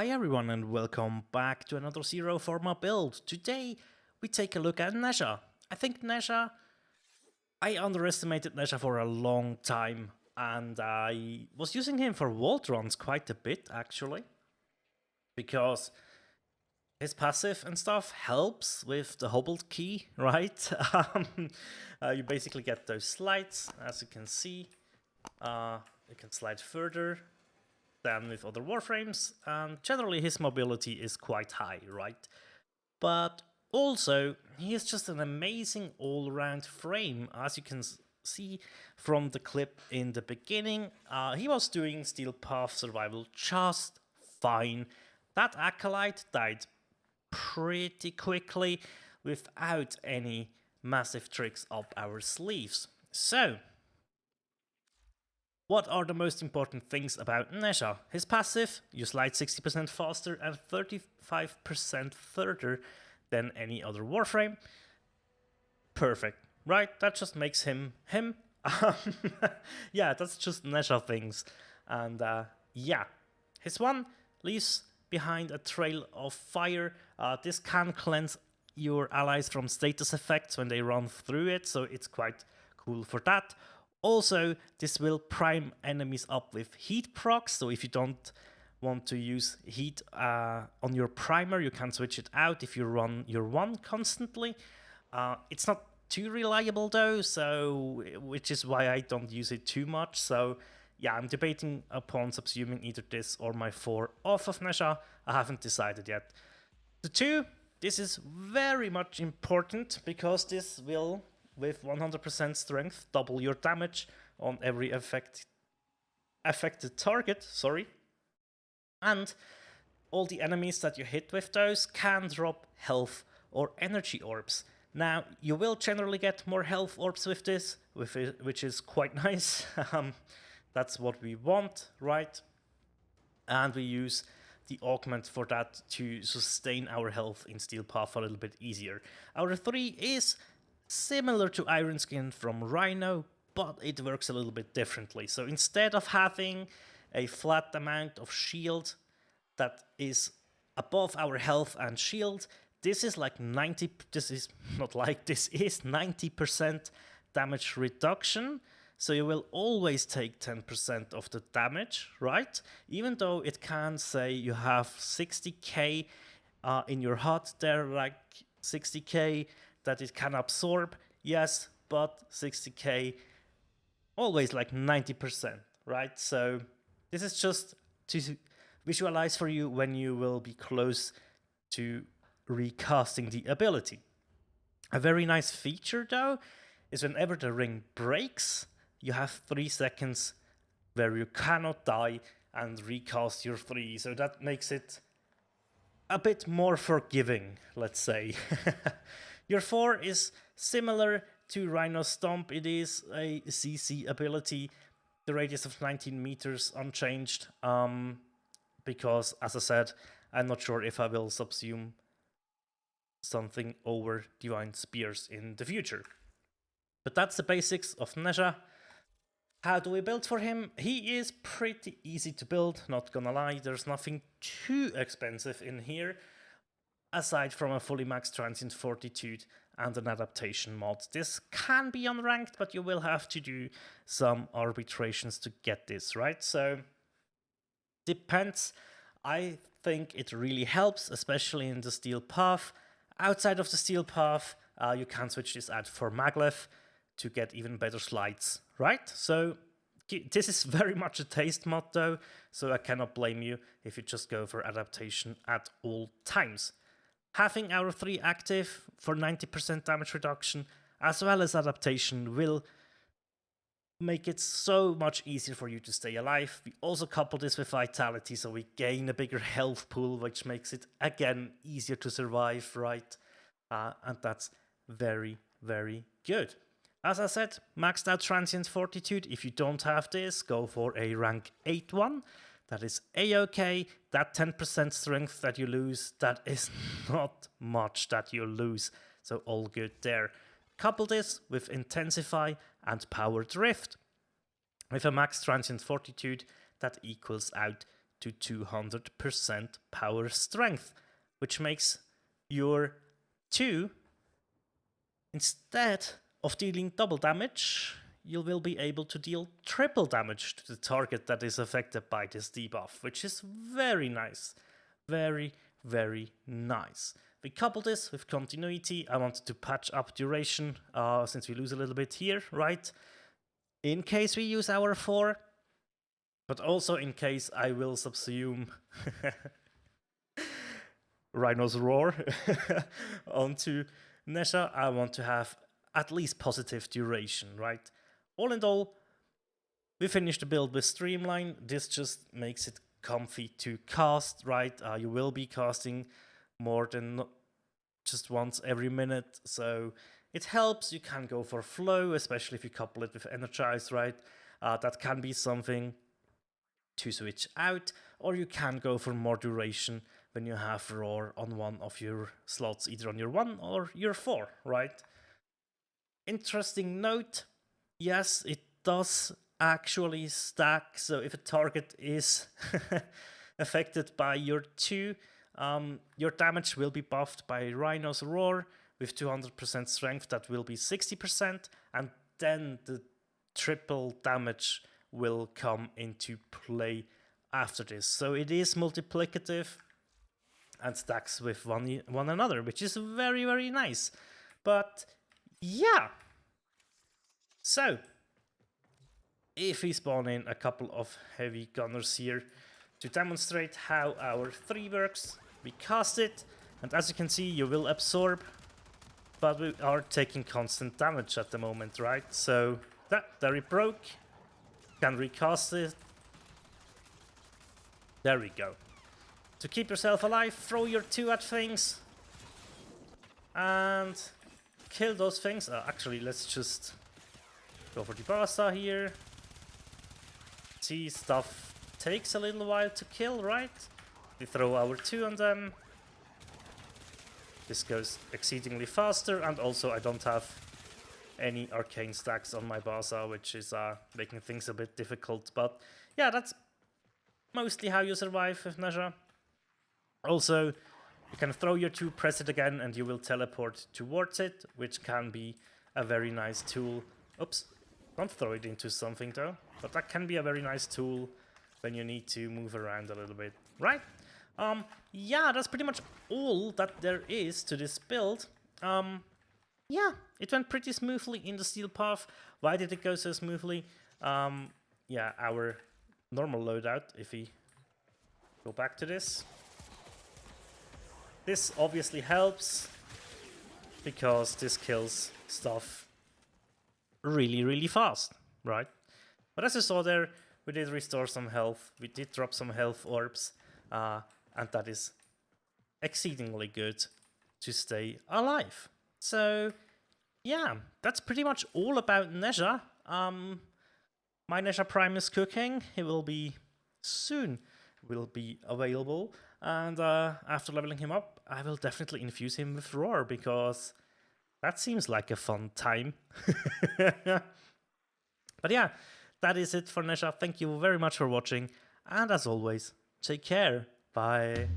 Hi everyone and welcome back to another Zero Forma Build. Today we take a look at Nezha. I underestimated Nezha for a long time and I was using him for vault runs quite a bit actually. Because his passive and stuff helps with the hobbled key, right? You basically get those slides, as you can see. You can slide further than with other Warframes, and generally his mobility is quite high, right? But also, he is just an amazing all-round frame, as you can see from the clip in the beginning. He was doing Steel Path survival just fine. That Acolyte died pretty quickly without any massive tricks up our sleeves. So, what are the most important things about Nezha? His passive, you slide 60% faster and 35% further than any other Warframe. Perfect, right? That just makes him him. Yeah, that's just Nezha things. And yeah, his one leaves behind a trail of fire. This can cleanse your allies from status effects when they run through it, so it's quite cool for that. Also, this will prime enemies up with heat procs, so if you don't want to use heat on your primer, you can switch it out if you run your one constantly. It's not too reliable though, so which is why I don't use it too much. So yeah, I'm debating upon subsuming either this or my 4 off of Nezha. I haven't decided yet. The 2, this is very much important because this will, with 100% strength, double your damage on every affected target, and all the enemies that you hit with those can drop health or energy orbs. Now, you will generally get more health orbs with this, which is quite nice. That's what we want, right? And we use the augment for that to sustain our health in Steel Path a little bit easier. Our 3 is similar to Iron Skin from Rhino, but it works a little bit differently. So instead of having a flat amount of shield that is above our health and shield, this is 90% damage reduction. So you will always take 10% of the damage, right? Even though it can say you have 60k in your HUD there, like 60k that it can absorb, yes, but 60k always like 90%, right? So this is just to visualize for you when you will be close to recasting the ability. A very nice feature though is whenever the ring breaks, you have 3 seconds where you cannot die and recast your 3, so that makes it a bit more forgiving, let's say. Your 4 is similar to Rhino Stomp. It is a CC ability, the radius of 19 meters unchanged, because, as I said, I'm not sure if I will subsume something over Divine Spears in the future. But that's the basics of Nezha. How do we build for him? He is pretty easy to build, not gonna lie. There's nothing too expensive in here, aside from a fully maxed Transient Fortitude and an adaptation mod. This can be unranked, but you will have to do some arbitrations to get this, right? So, depends. I think it really helps, especially in the Steel Path. Outside of the Steel Path, you can switch this out for Maglev to get even better slides, right? So this is very much a taste mod though, so I cannot blame you if you just go for adaptation at all times. Having our 3 active for 90% damage reduction as well as adaptation will make it so much easier for you to stay alive. We also couple this with vitality, so we gain a bigger health pool, which makes it again easier to survive, right? And that's very, very good. As I said, maxed out Transient Fortitude. If you don't have this, go for a rank 8 one. That is a-okay. That 10% strength that you lose, that is not much that you lose. So all good there. Couple this with Intensify and Power Drift. With a max Transient Fortitude, that equals out to 200% power strength, which makes your 2, instead of dealing double damage, you will be able to deal triple damage to the target that is affected by this debuff, which is very nice. Very, very nice. We couple this with continuity. I wanted to patch up duration since we lose a little bit here, right? In case we use our 4, but also in case I will subsume Rhino's Roar onto Nezha, I want to have at least positive duration, right? All in all, we finished the build with Streamline. This just makes it comfy to cast, right? You will be casting more than just once every minute, so it helps. You can go for flow, especially if you couple it with Energize, right? That can be something to switch out, or you can go for more duration when you have Roar on one of your slots, either on your 1 or your 4, right? Interesting note, yes, it does actually stack, so if a target is affected by your 2, your damage will be buffed by Rhino's Roar with 200% strength. That will be 60%, and then the triple damage will come into play after this. So it is multiplicative and stacks with one another, which is very, very nice. But yeah, so if we spawn in a couple of heavy gunners here to demonstrate how our 3 works, we cast it, and as you can see, you will absorb, but we are taking constant damage at the moment, right? So there it broke. Can recast it. There we go. To keep yourself alive, throw your 2 at things and kill those things. Actually, let's just go for the Barca here. See, stuff takes a little while to kill, right? We throw our 2 on them. This goes exceedingly faster, and also I don't have any arcane stacks on my Barca, which is making things a bit difficult. But yeah, that's mostly how you survive with Nezha. Also, you can throw your 2, press it again, and you will teleport towards it, which can be a very nice tool. Oops, don't throw it into something though. But that can be a very nice tool when you need to move around a little bit, right? Yeah, that's pretty much all that there is to this build. Yeah, it went pretty smoothly in the steel path. Why did it go so smoothly? Yeah, our normal loadout, if we go back to this. This obviously helps because this kills stuff really, really fast, right? But as you saw there, we did restore some health. We did drop some health orbs, and that is exceedingly good to stay alive. So yeah, that's pretty much all about Nezha. My Nezha Prime is cooking. It will be soon available, and after leveling him up, I will definitely infuse him with Roar, because that seems like a fun time. But yeah, that is it for Nezha. Thank you very much for watching, and as always, take care. Bye.